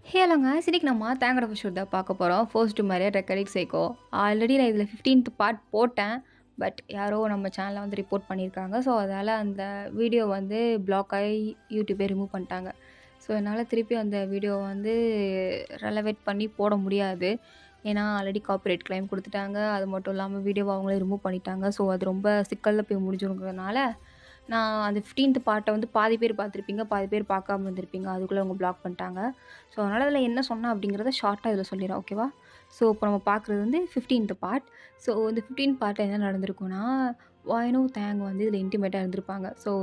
ஹலோங்க. இன்னைக்கு நம்ம தேங்கோட எபிசோட் தான் பார்க்க போறோம். ஃபர்ஸ்ட் மாரியே ரெக்கரிக் சைக்கோ. ஆல்ரெடி நான் இதில 15த் பார்ட் போட்டேன். பட் யாரோ நம்ம சேனல்ல வந்து ரிப்போர்ட் பண்ணியிருக்காங்க. ஸோ, அதால அந்த வீடியோ வந்து பிளாக் ஆகி யூடியூபே ரிமூவ் பண்ணிட்டாங்க. ஸோ, என்னால திருப்பி அந்த வீடியோவ வந்து ரெலவேட் பண்ணி போட முடியாது. ஏன்னா, ஆல்ரெடி காப்பிரைட் கிளைம் குடுத்துட்டாங்க. அது மட்டும் இல்லாம வீடியோவ அவங்களே ரிமூவ் பண்ணிட்டாங்க. ஸோ, அது ரொம்ப சிக்கல்ல போய் முடிஞ்சிருங்கிறதுனால, நான் அந்த 15த் பார்ட்ட வந்து பாதி பேர் பார்த்துருப்பீங்க, பாதி பேர் பார்க்காம இருந்திருப்பீங்க. அதுக்குள்ள அவங்க பிளாக் பண்ணிட்டாங்க. ஸோ, அதனால அதில என்ன சொன்னேன் அப்படிங்கிறத ஷார்ட்டா இதில சொல்லிடுறேன். ஓகேவா? ஸோ, இப்போ நம்ம பார்க்குறது வந்து 15த் பார்ட். ஸோ, இந்த 15த் பார்ட்ல என்ன நடந்திருக்கும்னா, வாயினும் தேங் வந்து இதில இன்டிமேட்டா இருந்திருப்பாங்க. ஸோ,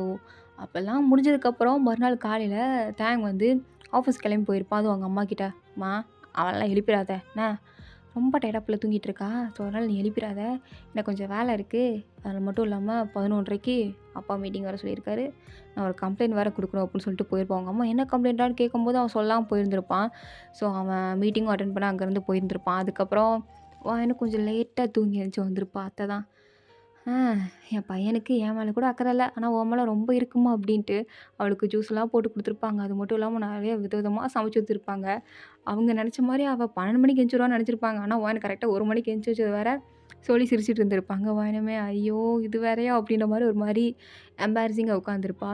அப்போல்லாம் முடிஞ்சதுக்கப்புறம் மறுநாள் காலையில தேங் வந்து ஆஃபீஸ் கிளம்பி போயிருப்பான். அதுவும் அவங்க அம்மாகிட்ட, "அம்மா அவளலாம் எழுப்பிறாத என்ன ரொம்ப டயர்டா புள்ள தூங்கிட்டு இருக்கா. ஸோ, அதனால நீ எழுப்பிறாத. எனக்கு கொஞ்சம் வேலை இருக்கு. அது மட்டும் இல்லாம 11:30க்கு அப்பா மீட்டிங் வேறு சொல்லியிருக்காரு. நான் ஒரு கம்ப்ளைண்ட் வேறு குடுக்கணும் அப்படின்னு சொல்லிட்டு போயிருப்பான். அவங்க அம்மா என்ன கம்ப்ளைண்ட்டான்னு கேட்கும்போது அவன் சொல்லாம போயிருந்திருப்பான். ஸோ, அவன் மீட்டிங்கும் அட்டெண்ட் பண்ண அங்கேருந்து போயிருந்திருப்பான். அதுக்கப்புறம் இன்னும் கொஞ்சம் லேட்டா தூங்கி எந்திரிச்சு வந்திருப்பா. அத்தை தான், "ஆ என் பையனுக்கு என் மேலே கூட அக்கறை இல்ல. ஆனா உன் மேல ரொம்ப இருக்குமா" அப்படின்ட்டு அவளுக்கு ஜூஸ்லாம் போட்டு குடுத்துருப்பாங்க. அது மட்டும் இல்லாம நெறைய விதவிதமா சமைச்சு வச்சிருப்பாங்க. அவங்க நெனச்ச மாரி அவ 12 மணிக்கு எந்திரிச்சிருவான்னு நெனச்சிருப்பாங்க. ஆனா வான் கரெக்ட்டா 1 மணிக்கு எந்திரிச்சு வச்சது வேற சொல்லி சிரிச்சுட்டு இருந்திருப்பாங்க. வானுமே ஐயோ! இது வேறையா? அப்படின்ற மாரி ஒரு மாரி எம்பாரஸிங்கா உட்காந்துருப்பா.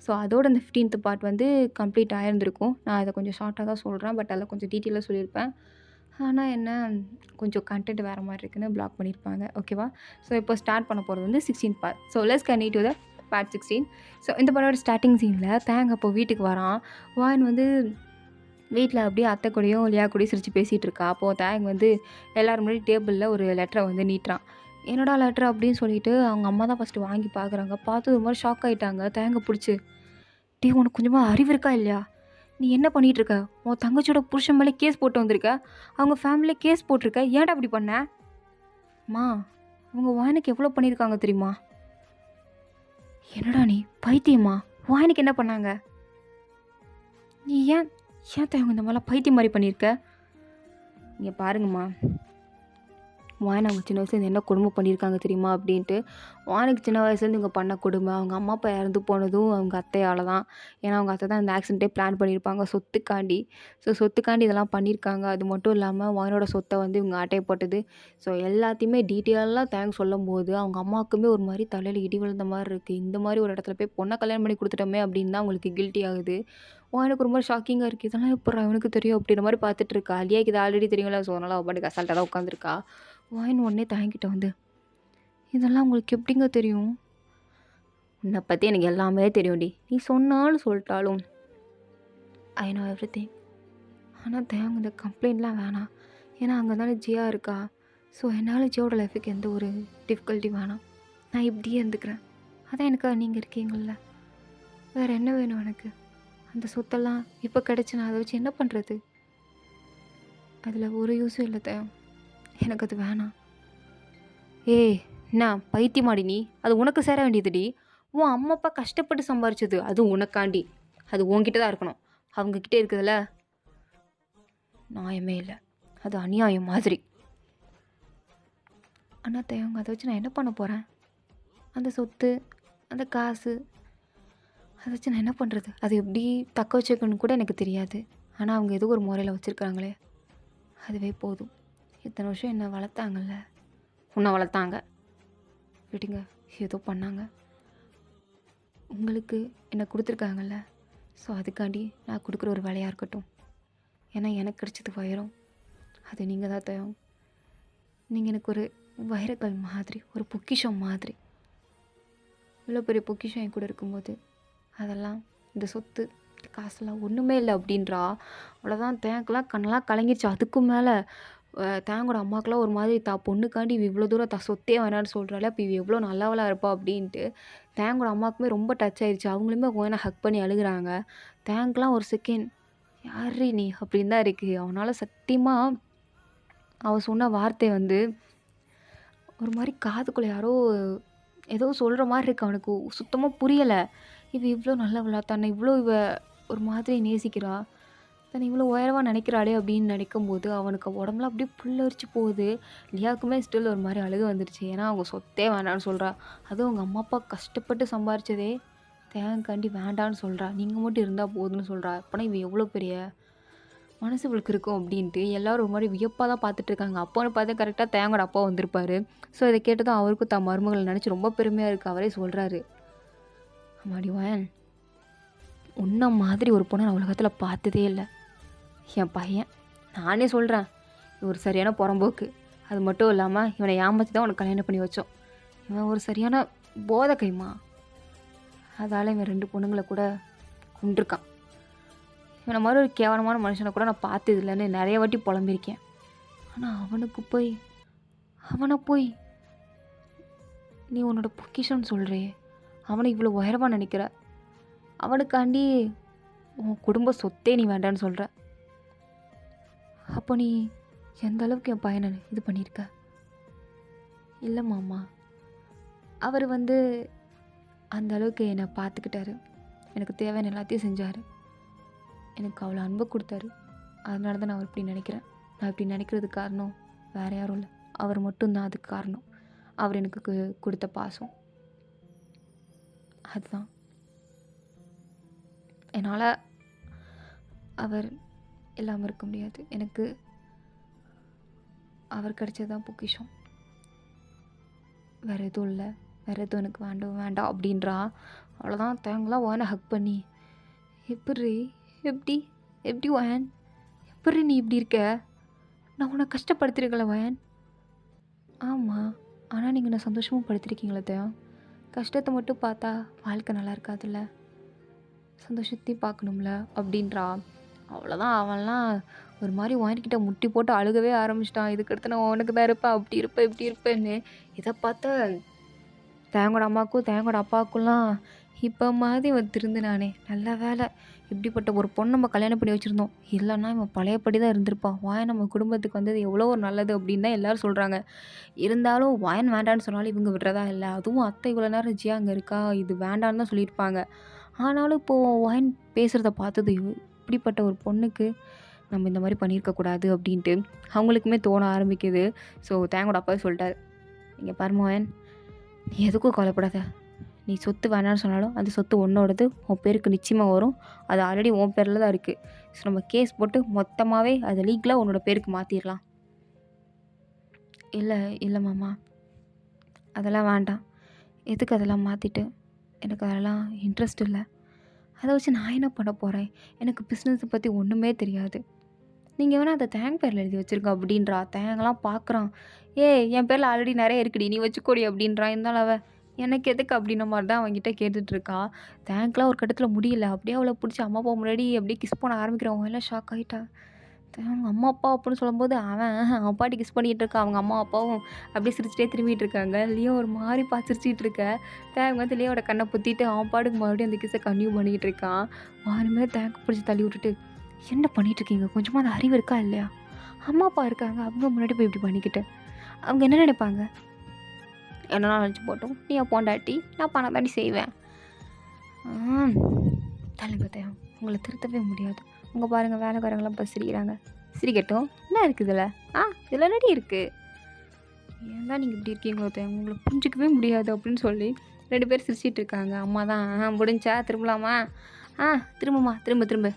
ஸோ, அதோட இந்த 15த் பார்ட் வந்து கம்ப்ளீட் ஆயிருந்திருக்கும். நான் இத கொஞ்சம் ஷார்ட்டா தான் சொல்றேன். பட் அதில கொஞ்சம் டீட்டெயிலா சொல்லியிருப்பேன். ஆனா என்ன, கொஞ்சம் கன்டென்ட் வேற மாரி இருக்குன்னு பிளாக் பண்ணியிருப்பாங்க. ஓகேவா? ஸோ, இப்போ ஸ்டார்ட் பண்ண போறது வந்து 16த் part. So, let's continue to the part 16. So, இந்த படத்தோட ஸ்டார்ட்டிங் சீன்ல தேங் அப்போ வீட்டுக்கு வரான். வான் வந்து வீட்ல அப்படியே அத்தை கூடயும், லியா கூடயும் சிரிச்சு பேசிட்டு இருக்கா. அப்போ தேங் வந்து எல்லாரும் முன்னாடி டேபிள்ல ஒரு லெட்டர வந்து நீட்டுறான். "என்னடா லெட்டர்?" அப்படின்னு சொல்லிட்டு அவங்க அம்மா தான் ஃபர்ஸ்ட்டு வாங்கி பார்க்குறாங்க. பார்த்து ஒரு மாரி ஷாக் ஆயிட்டாங்க. தேங்க புடிச்சு, "டேய் உனக்கு கொஞ்சமா அறிவு இருக்கா இல்லையா? நீ என்ன பண்ணிட்டு இருக்க? உன் தங்கச்சியோட புருஷன் மேல கேஸ் போட்டு வந்திருக்க. அவங்க ஃபேமிலில கேஸ் போட்டிருக்க. ஏன்டா இப்படி பண்ண?" "அம்மா, அவங்க வாயனுக்கு எவ்வளோ பண்ணியிருக்காங்க தெரியுமா?" "என்னடா நீ பைத்தியமா? வாயனுக்கு என்ன பண்ணாங்க?" "நீ ஏன் ஏன் தேங்க இந்த மாரிலாம் பைத்தியம் மாரி பண்ணியிருக்க?" "இங்க பாருங்கம்மா, வான் அவங்க சின்ன வயசுலேருந்து என்ன கொடுமை பண்ணியிருக்காங்க தெரியுமா?" அப்படின்ட்டு. வானுக்கு சின்ன வயசுலேருந்து இவங்க பண்ண கொடுமை, அவங்க அம்மா அப்பா இறந்து போனதும் அவங்க அத்தையால தான். ஏன்னா அவங்க அத்தை தான் இந்த ஆக்சிடென்ட்டே பிளான் பண்ணியிருப்பாங்க சொத்துக்காண்டி. ஸோ, சொத்துக்காண்டி இதெல்லாம் பண்ணியிருக்காங்க. அது மட்டும் இல்லாமல் வானோட சொத்தை வந்து இவங்க ஆட்டைய போட்டது. ஸோ, எல்லாத்தையுமே டீட்டெயிலாக தேங்க்ஸ் சொல்லும்போது அவங்க அம்மாவுக்குமே ஒரு மாரி தலையில இடி விழுந்த மாரி இருக்குது. இந்த மாரி ஒரு இடத்துல போய் பொண்ணை கல்யாணம் பண்ணி கொடுத்துட்டோமே அப்படின்னு தான் அவங்களுக்கு கில்ட்டி ஆகுது. எனக்கு ரொம்ப ஷாக்கிங்கா இருக்கு. இதெல்லாம் எப்புட்றா இவனுக்கு தெரியும்? அப்படின்ற மாரி பார்த்துட்டு இருக்கா. லியாக்கு இது ஆல்ரெடி தெரியும்ல. ஸோ, அதனால அவ பாட்டுக்கு அசால்ட்டா தான் உட்காந்துருக்கா. வாயின்னு உடனே தேங்கிட்ட வந்து, "இதெல்லாம் உங்களுக்கு எப்படிங்க தெரியும்?" "உன்னை பத்தி எனக்கு எல்லாமே தெரியும்டி. நீ சொன்னாலும் சொல்லிட்டாலும் ஐ நோ எவ்ரிதிங். ஆனா தேவ் இந்த கம்ப்ளைண்ட்லாம் வேணாம். ஏன்னா அங்கே தானே ஜியா இருக்கா. ஸோ, என்னால் ஜியோட லைஃபுக்கு எந்த ஒரு டிஃபிகல்ட்டி வேணாம். நான் இப்படியே இருந்துக்கிறேன். அதான் எனக்காக நீங்கள் இருக்கீங்கள்ல. வேறு என்ன வேணும் எனக்கு? அந்த சொத்தெல்லாம் இப்போ கிடச்சி நான் அதை வச்சு என்ன பண்ணுறது? அதில் ஒரு யூஸும் இல்லை தேவ். எனக்கு அது வேணாம்." "ஏய் என்ன பைத்தியமாடி நீ? அது உனக்கு சேர வேண்டியதுடி. உன் அம்மா அப்பா கஷ்டப்பட்டு சம்பாரிச்சது. அதுவும் உனக்காண்டி. அது உன்கிட்ட தான் இருக்கணும். அவங்கக்கிட்ட இருக்குதுல்ல, நியாயமே இல்லை. அது அநியாயம் மாதிரி." "அண்ணா தேவங்க அதை வச்சு நான் என்ன பண்ண போகிறேன்? அந்த சொத்து, அந்த காசு, அதை வச்சு நான் என்ன பண்ணுறது? அதை எப்படி தக்க வச்சுக்கணும்னு கூட எனக்கு தெரியாது. ஆனால் அவங்க ஏதோ ஒரு முறையில் வச்சுருக்காங்களே, அதுவே போதும். இத்தனை வருஷம் என்னை வளர்த்தாங்கல்ல, உன்னை வளர்த்தாங்க. விடுங்க, ஏதோ பண்ணாங்க. உங்களுக்கு என்ன கொடுத்துருக்காங்கல்ல, ஸோ அதுக்காண்டி நான் கொடுக்குற ஒரு வேலையாக இருக்கட்டும். ஏன்னா எனக்கு கிடைச்சது வைரம். அது நீங்கள் தான் தேவை. நீங்கள் எனக்கு ஒரு வைரக்கல் மாதிரி, ஒரு பொக்கிஷம் மாதிரி. இவ்வளோ பெரிய பொக்கிஷம் என் கூட இருக்கும்போது அதெல்லாம், இந்த சொத்து, இந்த காசெல்லாம் ஒன்றுமே இல்லை அப்படின்றா. அவ்வளோதான் தேங்கெல்லாம் கண்ணெல்லாம் கலங்கிருச்சு. அதுக்கும் மேலே தேங்கோட அம்மாக்கெல்லாம் ஒரு மாதிரி பொண்ணுக்காண்டி இவ இவ்வளோ தூரம் சொத்தே வேணான்னு சொல்கிறாளே, அப்போ இவ எவ்வளோ நல்லவளா இருப்பா அப்படின்ட்டு தேங்கோட அம்மாவுக்குமே ரொம்ப டச் ஆயிடுச்சு. அவங்களுமே உடனே ஹக் பண்ணி அழுகுறாங்க. தேங்க்லாம் ஒரு செகண்ட், யார்ரி நீ அப்படின்னு தான் இருக்குது. அவனால் சத்தியமாக அவள் சொன்ன வார்த்தை வந்து ஒரு மாதிரி காதுக்குள்ளே யாரோ ஏதோ சொல்கிற மாதிரி இருக்குது. அவனுக்கு சுத்தமாக புரியலை. இவ இவ்வளோ நல்லவளா, தன்னை இவ்வளோ இவ ஒரு மாதிரி நேசிக்கிறா, தன்னை இவ்வளோ உயர்வாக நினைக்கிறாளே அப்படின்னு நினைக்கும்போது அவனுக்கு உடம்புலாம் அப்படியே புல்லரிச்சு போகுது. லியாக்குமே ஸ்டில் ஒரு மாதிரி அழுக வந்துடுச்சு. ஏன்னா அவங்க சொத்தே வேண்டான்னு சொல்கிறா. அதுவும் அவங்க அம்மா அப்பா கஷ்டப்பட்டு சம்பாரிச்சதே தேங்காண்டி வேண்டான்னு சொல்கிறா. நீங்கள் மட்டும் இருந்தால் போதும்னு சொல்கிறா. அப்போனா இவ எவ்வளோ பெரிய மனசு இவளுக்கு இருக்கும் அப்படின்ட்டு எல்லாரும் ஒரு மாதிரி வியப்பாக தான் பார்த்துட்டு இருக்காங்க. அப்போன்னு பார்த்து கரெக்டாக தேங்கோட அப்பா வந்திருப்பாரு. ஸோ இதை கேட்டதும் அவருக்கும் தன் மருமகளை நினச்சி ரொம்ப பெருமையாக இருக்குது. அவரே சொல்கிறாரு, அம்மாடி வாயன், உன்ன மாதிரி ஒரு பொண்ணை நான் உலகத்தில் பார்த்ததே இல்லை. என் பையன், நானே சொல்கிறேன், இவன் ஒரு சரியான புறம்போக்கு. அது மட்டும் இல்லாமல் இவனை ஏமாற்றி தான் உனக்கு கல்யாணம் பண்ணி வச்சோம். இவன் ஒரு சரியான போதை கைமா. அதால் இவன் 2 பொண்ணுங்களை கூட கொண்டிருக்கான். இவனை மாதிரி ஒரு கேவலமான மனுஷனை கூட நான் பார்த்தது இல்லைன்னு நிறைய வாட்டி புலம்பிருக்கேன். ஆனால் அவனை போய் நீ உன்னோட பொக்கிஷன்னு சொல்கிறே, அவனை இவ்வளோ உயரமாக நினைக்கிற, அவனுக்காண்டி உன் குடும்ப சொத்தே நீ வேண்டான்னு சொல்கிற. அப்போ நீ எந்த அளவுக்கு என் பையனை இது பண்ணியிருக்க? இல்லை மாமா, அவர் அந்த அளவுக்கு என்னை பார்த்துக்கிட்டாரு, எனக்கு தேவையான எல்லாத்தையும் செஞ்சார், எனக்கு அவ்வளோ அன்பு கொடுத்தாரு. அதனால தான் நான் அவர் இப்படி நினைக்கிறேன். நான் இப்படி நினைக்கிறதுக்கு காரணம் வேறு யாரும் இல்லை, அவர் மட்டும்தான் அதுக்கு காரணம். அவர் எனக்கு கொடுத்த பாசம் அதுதான். என்னால் அவர் இல்லாமல் இருக்க முடியாது. எனக்கு அவர் கிடைச்சது தான் பொக்கிஷம். வேறு எதுவும் இல்லை, வேறு எதுவும் எனக்கு வேண்டாம் அப்படின்றா. அவ்வளோதான். தேங்கலாம் வான ஹக் பண்ணி, எப்படி வயன், எப்படி நீ இப்படி இருக்க? நான் உன்னை கஷ்டப்படுத்திருக்கல வயன். ஆமாம், ஆனால் நீங்கள் நான் சந்தோஷமும் படுத்திருக்கீங்களே தேவன். கஷ்டத்தை மட்டும் பார்த்தா வாழ்க்கை நல்லா இருக்காதுல்ல, சந்தோஷத்தையும் பார்க்கணும்ல அப்படின்றா. அவ்வளோதான். அவன்லாம் ஒரு மாதிரி வாங்கிக்கிட்ட முட்டி போட்டு அழுகவே ஆரம்பிச்சிட்டான். இதுக்கடுத்து நான் உனக்கு தான் இருப்பேன், அப்படி இருப்பேன், இப்படி இருப்பேன்னு. இதை பார்த்த தேங்கோட அம்மாவுக்கும் தேங்கோட அப்பாவுக்குலாம் இப்போ மாதிரி திருந்தினானே, நல்ல வேலை. இப்படிப்பட்ட ஒரு பொண்ணு நம்ம கல்யாணம் பண்ணி வச்சுருந்தோம், இல்லைன்னா இவன் பழையபடி தான் இருந்திருப்பான். வாயன் நம்ம குடும்பத்துக்கு வந்தது எவ்வளோ ஒரு நல்லது அப்படின்னு தான் எல்லோரும் சொல்கிறாங்க. இருந்தாலும் வாயன் வேண்டான்னு சொன்னாலும் இவங்க விடுறதா இல்லை. அதுவும் அத்தை இவ்வளோ நேரம் ஜியா அங்கே இருக்கா, இது வேண்டான்னு தான் சொல்லியிருப்பாங்க. ஆனாலும் இப்போது வாயன் பேசுகிறத பார்த்தது, இப்படிப்பட்ட ஒரு பொண்ணுக்கு நம்ம இந்த மாதிரி பண்ணியிருக்கக்கூடாது அப்படின்ட்டு அவங்களுக்குமே தோண ஆரம்பிக்குது. ஸோ தேங்கோட அப்பாவே சொல்லிட்டார், இங்கே பாருமா வாயன், நீ எதுக்கும் கவலைப்படாத. நீ சொத்து வேணான்னு சொன்னாலும் அந்த சொத்து உன்னோடது, உன் பேருக்கு நிச்சயமாக வரும். அது ஆல்ரெடி உன் பேரில் தான் இருக்குது. ஸோ நம்ம கேஸ் போட்டு மொத்தமாகவே அதை லீகலாக உன்னோட பேருக்கு மாற்றிடலாம். இல்லை மாமா, அதெல்லாம் வேண்டாம். எதுக்கு அதெல்லாம் மாற்றிட்டு? எனக்கு அதெல்லாம் இன்ட்ரெஸ்ட் இல்லை. அதை வச்சு நான் என்ன பண்ண போகிறேன்? எனக்கு பிஸ்னஸை பற்றி ஒன்றுமே தெரியாது. நீங்கள் வேணால் அதை தேங்க் பேரில் எழுதி வச்சுருக்க அப்படின்றா. தேங்கெல்லாம் பார்க்குறான். என் பேரில் ஆல்ரெடி நிறைய இருக்குடி, நீ வச்சுக்கோடி அப்படின்றான். இருந்தாலும் அவள் எனக்கு எதுக்கு அப்படின்ன மாதிரி தான் அவங்ககிட்ட கேட்டுட்ருக்கா. தேங்க்லாம் ஒரு கட்டத்தில் முடியல, அப்படியே அவளை பிடிச்சி அம்மா அப்பா முன்னாடி அப்படியே கிஸ் பண்ண ஆரம்பிக்கிறவங்க எல்லாம் ஷாக் ஆகிட்டா. அவங்க அம்மா அப்பா அப்படின்னு சொல்லும்போது அவன் பாட்டி கிஸ் பண்ணிகிட்டு இருக்கா. அவங்க அம்மா அப்பாவும் அப்படியே சிரிச்சிட்டே திரும்பிட்டு இருக்காங்க. லியோ ஒரு மாதிரி பார்த்து சிரிச்சிட்டு இருக்க. தேங்க லியோட கண்ணை புத்திட்டு அவன் பாட்டுக்கு மறுபடியும் அந்த கிஸ்ஸை கன்டினியூ பண்ணிக்கிட்டு இருக்கான். வாருமே தேங்க பிடிச்சி தள்ளி விட்டுட்டு, என்ன பண்ணிகிட்டு இருக்கீங்க? கொஞ்சமாக அந்த அறிவு இருக்கா இல்லையா? அம்மா அப்பா இருக்காங்க, அவங்க முன்னாடி போய் இப்படி பண்ணிக்கிட்டு அவங்க என்ன நினைப்பாங்க? என்ன நினச்சி போட்டோம், நீ பொண்டாட்டி, நான் பணம் தாண்டி செய்வேன். தள்ளுங்க தேவன், உங்களை திருத்தவே முடியாது. உங்க பாருங்கள், வேலைக்காரங்களாம் இப்போ சிரிக்கிறாங்க. சிரிக்கட்டும், என்ன இருக்குது இதில்? இதில் என்னடி இருக்குது? ஏன் தான் நீங்கள் இப்படி இருக்கீங்களோ தேவன், உங்களை புரிஞ்சிக்கவே முடியாது அப்படின்னு சொல்லி 2 பேர் சிரிச்சிட்டு இருக்காங்க. அம்மா தான் முடிஞ்சா திரும்பலாமா? திரும்புமா, திரும்ப.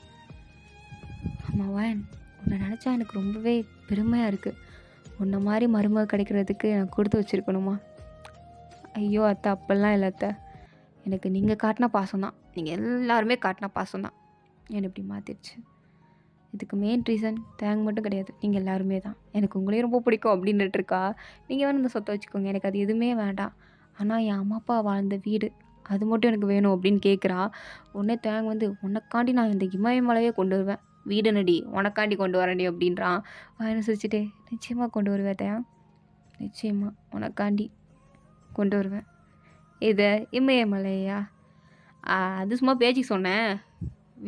அம்மாவன், உன்னை நினச்சா எனக்கு ரொம்பவே பெருமையாக இருக்குது. உன்னை மாதிரி மருமக கிடைக்கிறதுக்கு நான் கொடுத்து வச்சுருக்கணுமா? ஐயோ அத்தை, அப்பெல்லாம் இல்லை அத்தை. எனக்கு நீங்கள் காட்டின பாசம் தான், நீங்கள் எல்லாருமே காட்டின பாசம் தான் என்னை இப்படி மாற்றிடுச்சு. இதுக்கு மெயின் ரீசன் தேங்க மட்டும் கிடையாது, நீங்கள் எல்லாருமே தான். எனக்கு உங்களையும் ரொம்ப பிடிக்கும் அப்படின்ட்டு இருக்கா. நீங்கள் வேணும் இந்த சொத்தை வச்சுக்கோங்க, எனக்கு அது எதுவுமே வேண்டாம். ஆனால் என் அம்மா அப்பா வாழ்ந்த வீடு அது மட்டும் எனக்கு வேணும் அப்படின்னு கேட்குறா. உடனே தேங்க உனக்காண்டி நான் இந்த இமயமலையே கொண்டு வருவேன், வீடு நடி உனக்காண்டி கொண்டு வரண்டி அப்படின்றான். என்ன சிரிச்சிட்டே, நிச்சயமாக கொண்டு வருவேன் தேன், நிச்சயமாக உனக்காண்டி கொண்டு வருவேன். இதை இமயமலையா? அது சும்மா பேச்சுக்கு சொன்னேன்.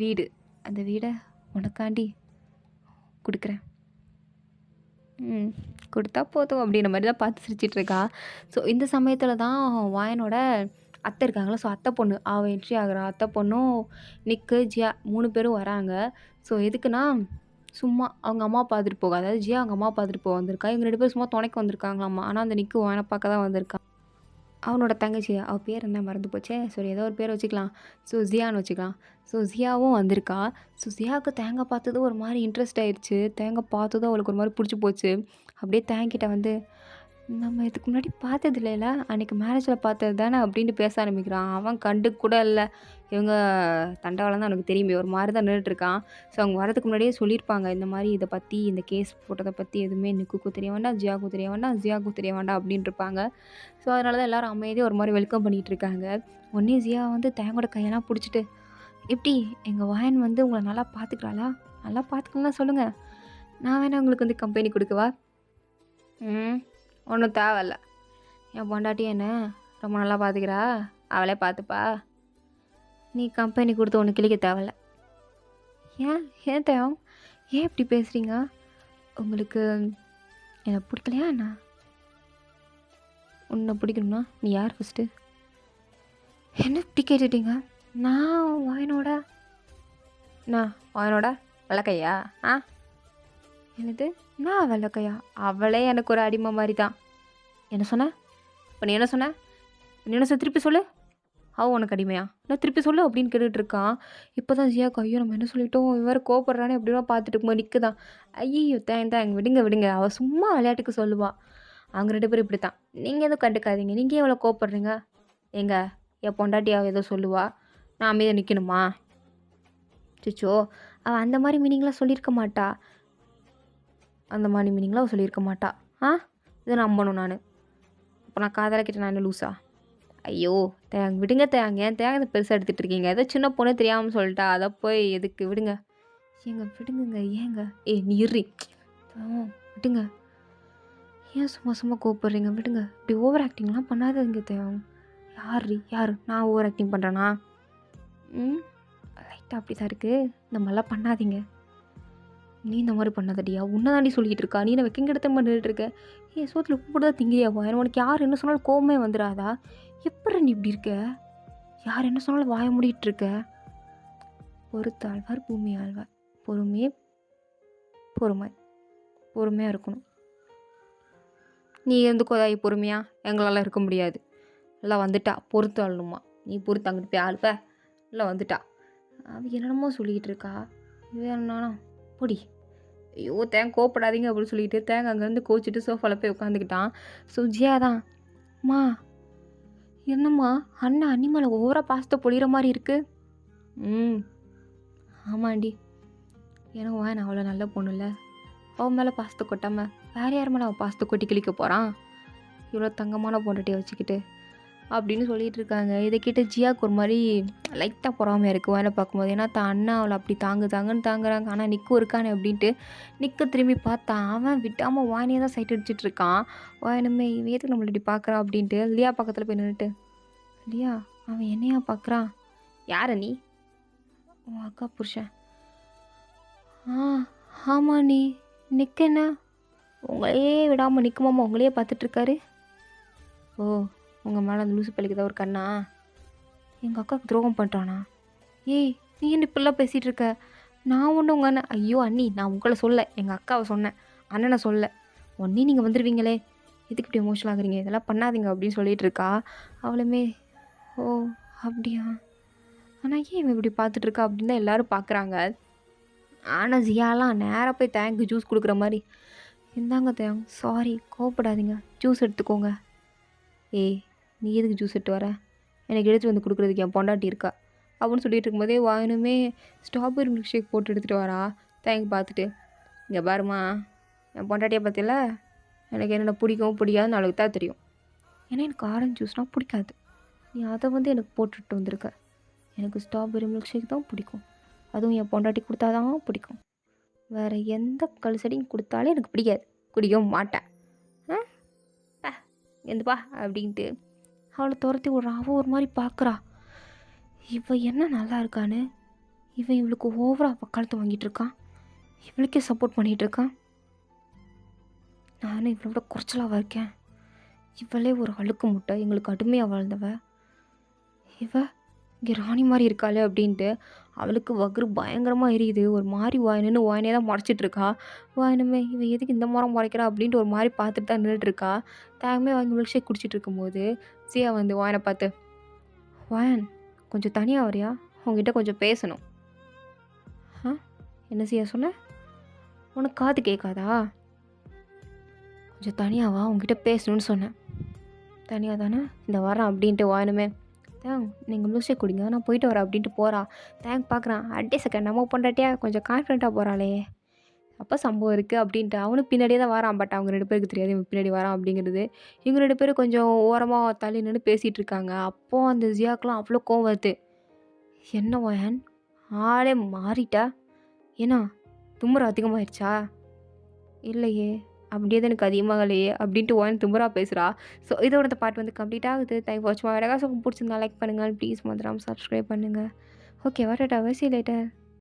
வீடு, அந்த வீடை உனக்காண்டி கொடுக்குறேன், கொடுத்தா போதும் அப்படின்ற மாதிரி தான் பார்த்து சிரிச்சிட்ருக்கா. ஸோ இந்த சமயத்தில் தான் வாயனோட அத்தை இருக்காங்களா, ஸோ அத்தை பொண்ணு அவள் என்ட்ரி ஆகிறா. அத்தை பொண்ணும் நிக்கு ஜியா 3 பேரும் வராங்க. ஸோ எதுக்குன்னா சும்மா அவங்க அம்மா பார்த்துட்டு போக, அதாவது ஜியா அவங்க அம்மா பார்த்துட்டு போக வந்திருக்கா. இவங்க 2 பேரும் சும்மா துணைக்கு வந்திருக்காங்களாம்மா. ஆனால் அந்த நிக்கு வாயனை பார்க்க தான் வந்திருக்கா. அவனோட தங்கச்சி அவள் பேர் என்ன மறந்து போச்சே, சரி ஏதோ ஒரு பேர் வச்சுக்கலாம். ஸோ ஜியான்னு வச்சுக்கலாம். ஸோ ஜியாவும் வந்திருக்கா. ஸோ ஜியாவுக்கு தேங்காய் பார்த்ததும் ஒரு மாதிரி இன்ட்ரெஸ்ட் ஆயிடுச்சு. தேங்காய் பார்த்ததும் அவளுக்கு ஒரு மாதிரி பிடிச்சி போச்சு. அப்படியே தேங்கிட்ட வந்து, நம்ம இதுக்கு முன்னாடி பார்த்தது இல்லைல்ல, அன்றைக்கி மேரேஜில் பார்த்தது தானே அப்படின்ட்டு பேச ஆரம்பிக்கிறான். அவன் கண்டு கூட இல்லை. இவங்க தண்டவாளம் தான் அவனுக்கு தெரியுமே, ஒரு மாதிரி தான் நின்றுட்டுருக்கான். ஸோ அவங்க வரதுக்கு முன்னாடியே சொல்லியிருப்பாங்க, இந்த மாதிரி இதை பற்றி, இந்த கேஸ் போட்டதை பற்றி எதுவுமே நிக்குக்கும் தெரிய வேண்டாம், ஜியாவுக்கும் தெரிய வேண்டாம், ஜியாவுக்கும் தெரிய வேண்டாம் அப்படின்ட்டுருப்பாங்க. ஸோ அதனால தான் எல்லோரும் அமைதியாக ஒரு மாதிரி வெல்கம் பண்ணிகிட்டு இருக்காங்க. உடனே ஜியா வந்து தேங்கோட கையெல்லாம் பிடிச்சிட்டு, எப்படி எங்கள் வாயன் வந்து உங்களை நல்லா பார்த்துக்கிறாளா? நல்லா பார்த்துக்கலாம் சொல்லுங்கள், நான் வேணா உங்களுக்கு வந்து கம்பெனி கொடுக்கவா? ஒன்றும் தேவையில்ல, என் பொண்டாட்டி என்ன ரொம்ப நல்லா பார்த்துக்கிறா, அவளே பார்த்துப்பா, நீ கம்பெனி கொடுத்து ஒன்று கிளிக்க தேவையில்ல. ஏன் ஏன் தேவம், ஏன் இப்படி பேசுகிறீங்க? உங்களுக்கு என்னை பிடிக்கலையா என்ன? உன்னை பிடிக்கணும்னா நீ யார் ஃபஸ்ட்டு? என்ன இப்படி கேட்டுட்டீங்க? நான் வாயனோட வெள்ளக்கையா? என்னது நான் வெள்ளக்கையா? அவளே எனக்கு ஒரு அடிமை மாதிரி தான். என்ன சொன்ன? இப்போ நீ என்ன சொன்ன? திருப்பி சொல்லு. அவன் உனக்கு அடிமையா? நான் திருப்பி சொல்லு அப்படின்னு கேட்டுட்டு இருக்கான். இப்போ தான் ஜியா ஐயோ நம்ம என்ன சொல்லிட்டோம், இவர் கோவப்படுறானே அப்படின்னா பார்த்துட்டு இருக்கும்போது நிற்குதான். ஐயோ தேங்க விடுங்க, அவள் சும்மா விளையாட்டுக்கு சொல்லுவாள். அவங்க 2 பேரும் இப்படி தான். நீங்கள் எதுவும் கண்டுக்காதீங்க, நீங்கள் எவ்வளோ கோவப்படுறீங்க? என் பொண்டாட்டி அவள் ஏதோ சொல்லுவா, நான் அமைதியாக நிற்கணுமா? சிச்சோ, அவள் அந்த மாதிரி மீனிங்லாம் சொல்லியிருக்க மாட்டா. அவள் சொல்லியிருக்க மாட்டா. இதை நம்பணும் நான். இப்போ நான் காதலிக்கிட்ட நான் என்ன லூஸா? ஐயோ விடுங்க ஏன் இதை பெருசாக எடுத்துகிட்டு இருக்கீங்க? ஏதோ சின்ன பொண்ணு தெரியாமல் சொல்லிட்டா, அதை போய் எதுக்கு? விடுங்க விடுங்க, ஏங்க நீ இறி விடுங்க, ஏன் சும்மா கோவப்படுறீங்க? விடுங்க, இப்படி ஓவர் ஆக்டிங்லாம் பண்ணாதீங்க தேவம். யார் நான் ஓவர் ஆக்டிங் பண்ணுறேன்னா? லைட்டாக அப்படி தான் இருக்குது, இந்த மாதிரிலாம் பண்ணாதீங்க. நீ இந்த மாதிரி பண்ணாதடியா, உன்னை தாண்டி சொல்லிக்கிட்டு இருக்கா, நீ நான் வைக்கிங்க எடுத்த மாதிரி நின்றுட்டு இருக்க. சோத்தில் உப்பு போட்டு தான் திங்கிறியாவா? உனக்கு யார் என்ன சொன்னாலும் கோவமே வந்துடாதா? எப்படி நீ இப்படி இருக்க? யார் என்ன சொன்னாலும் வாய மூடிட்டு இருக்க? பொறுத்தாழ்வார் பூமி ஆழ்வார், பொறுமையாக இருக்கணும். நீ இருந்துக்கோதாய் பொறுமையா, எங்களால் இருக்க முடியாது. எல்லாம் வந்துட்டா பொறுத்து அழணுமா? நீ பொறுத்து அங்கிட்டு போய் ஆழ்ப்ப, எல்லாம் வந்துட்டா. அவ என்னென்னமோ சொல்லிக்கிட்டு இருக்கா. வேணானா பொடி. ஐயோ கோப்படாதீங்க அப்படின்னு சொல்லிட்டு தேங்க அங்கேருந்து கோச்சிட்டு சோஃபாவில் போய் உட்காந்துக்கிட்டான். ஸோ ஜியா தான், அம்மா என்னம்மா அண்ணா அண்ணி மேலே ஓவராக பாசத்தை பொழிகிற மாதிரி இருக்குது. ஆமாண்டி, எனக்கு நான் அவ்வளோ நல்ல பொண்ணு இல்லை, அவன் மேலே பாசத்தை கொட்டாமல் வேறு யார் மேலே அவன் பாசத்தை கொட்டி கிழிக்க போகிறான், இவ்வளோ தங்கமான பொண்டாட்டியை வச்சுக்கிட்டு அப்படின்னு சொல்லிகிட்டு இருக்காங்க. இதை கேட்டு ஜியாவுக்கு ஒரு மாதிரி லைட்டாக பொறாமையாக இருக்குது வேலை பார்க்கும்போது. ஏன்னா தான் அண்ணா அவளை அப்படி தாங்குன்னு தாங்குறாங்க, ஆனால் நிற்கும் இருக்கானே அப்படின்ட்டு நிற்க திரும்பி பார்த்தான். அவன் விட்டாமல் வாயினே தான் சைட் அடிச்சுட்டு இருக்கான். வாயினுமே வேத்துக்கு நம்மளை இப்படி பார்க்குறான் அப்படின்ட்டு லியா பக்கத்தில் போய் நின்றுட்டு, லியா அவன் என்னையா பார்க்குறான்? யார நீ? உன் அக்கா புருஷன். ஆமாம் நீ நிற்க என்ன உங்களையே விடாமல் நிற்குமாமா உங்களையே பார்த்துட்ருக்காரு. ஓ உங்கள் மேலே அந்த லூசு பள்ளிக்கு தான் ஒரு கண்ணா? எங்கள் அக்காவுக்கு துரோகம் பண்ணுறானா? ஏய் நீ என்ன இப்படிலாம் பேசிகிட்டு இருக்க? நான் ஒன்று உங்கள் அண்ணன். ஐயோ அண்ணி, நான் உங்களை சொல்ல, எங்கள் அக்காவை சொன்னேன், அண்ணனை சொல்ல. ஒன்றே நீங்கள் வந்துடுவீங்களே, எதுக்கு இப்படி எமோஷனல் ஆகுறீங்க, இதெல்லாம் பண்ணாதீங்க அப்படின்னு சொல்லிகிட்டு இருக்கா. அவளுமே ஓ அப்படியா, ஆனால் ஏன் இவன் இப்படி பார்த்துட்ருக்கா அப்படின்னு தான் எல்லோரும் பார்க்குறாங்க. ஆனால் ஜியாலாம் நேராக போய் தேங்க்கு ஜூஸ் கொடுக்குற மாதிரி, இந்தாங்க தேங்க், சாரி கோவப்படாதீங்க, ஜூஸ் எடுத்துக்கோங்க. ஏய் நீ எதுக்கு ஜூஸ் எடுத்து வர? எனக்கு எடுத்து வந்து கொடுக்குறதுக்கு என் பொண்டாட்டி இருக்கா அப்படின்னு சொல்லிட்டு இருக்கும்போதே வாயினுமே ஸ்ட்ராபெரி மில்க் ஷேக் போட்டு எடுத்துகிட்டு வரா. தேங்க் பார்த்துட்டு, இங்கே பாருமா என் பொண்டாட்டியை பார்த்தில, எனக்கு என்னென்ன பிடிக்கும் பிடிக்காதுன்னு அவளுக்கு தான் தெரியும். ஏன்னா எனக்கு ஆரஞ்சு ஜூஸ்னால் பிடிக்காது, நீ அதை வந்து எனக்கு போட்டுட்டு வந்திருக்க. எனக்கு ஸ்ட்ராபெரி மில்க் ஷேக் தான் பிடிக்கும், அதுவும் என் பொண்டாட்டி கொடுத்தா தான் பிடிக்கும். வேறு எந்த கல்சடியும் கொடுத்தாலே எனக்கு பிடிக்காது, குடிக்கவும் மாட்டேன். எந்தப்பா அப்படின்ட்டு அவளை துரத்தி விட்றா. அவள் ஒரு மாதிரி பார்க்குறா, இவன் என்ன நல்லா இருக்கான்னு, இவன் இவளுக்கு ஓவராக வக்காலத்தை வாங்கிட்டு இருக்கான், இவளுக்கே சப்போர்ட் பண்ணிகிட்டு இருக்கான். நானும் இவளோட குறைச்சலாக இருக்கேன். இவளே ஒரு அழுக்கு முட்டை, எங்களுக்கு அடிமையாக வாழ்ந்தவ இவ இங்கே ராணி மாதிரி இருக்காளே அப்படின்ட்டு அவளுக்கு வகுறு பயங்கரமா எரியுது. ஒரு மாரி நின்னு வாயினே தான் மொறச்சிட்டுருக்கா. வாயினமே இவ எதுக்கு இந்த மொற மொறைக்கிறா அப்படின்ட்டு ஒரு மாரி பார்த்துட்டு தான் நின்னுட்டுருக்கா. தாகமே வாங்கி மில்க் ஷேக் குடிச்சிட்டு இருக்கும்போது, சியா வந்து வாயன பார்த்து, "வாயன் கொஞ்சம் தனியா வரியா? உன்கிட்ட கொஞ்சம் பேசணும்." "ஆ என்ன சியா சொன்ன? உனக்கு காது கேட்காதா? கொஞ்சம் தனியா வா உன்கிட்ட பேசணும்னு சொன்னேன்." "தனியா தானே? இந்த வரேன்" அப்படின்ட்டு வாயனுமே, நீங்க மில்க் ஷேக் குடிங்க. நான் போயிட்டு வரேன் அப்படின்ட்டு போறா. பார்க்குறான். அடே செகண்ட் நம்ம பொண்டாட்டியா கொஞ்சம் கான்ஃபிடென்ட்டா போறாளே! அப்ப சம்பவம் இருக்கு அப்படின்ட்டு அவனும் பின்னாடியே தான் வரான். பட் அவங்க 2 பேருக்கு தெரியாது இவன் பின்னாடி வரான் அப்படிங்கிறது. இவங்க 2 பேரும் கொஞ்சம் ஓரமா தள்ளி நின்னு பேசிட்டு இருக்காங்க. அப்போ அந்த ஜியாக்குலாம் அவ்ளோ கோவம் வருது. "என்ன வயன்? ஆளே மாறிட்ட? ஏன்னா திமிரு அதிகமாயிருச்சா?" "இல்லையே! அப்படி எதுவும் எனக்கு அதிகமாகலையே!" அப்படின்ட்டு வயன் திமிரா பேசுறா. ஸோ இதோட இந்த பாட்டு வந்து கம்ப்ளீட் ஆகுது. தேங்க் ஃபார் வாட்சிங் மை வீடியோ. பிடிச்சிருந்தா லைக் பண்ணுங்க. ப்ளீஸ் மறந்துடாம சப்ஸ்கிரைப் பண்ணுங்க. Okay. What tata. C you later.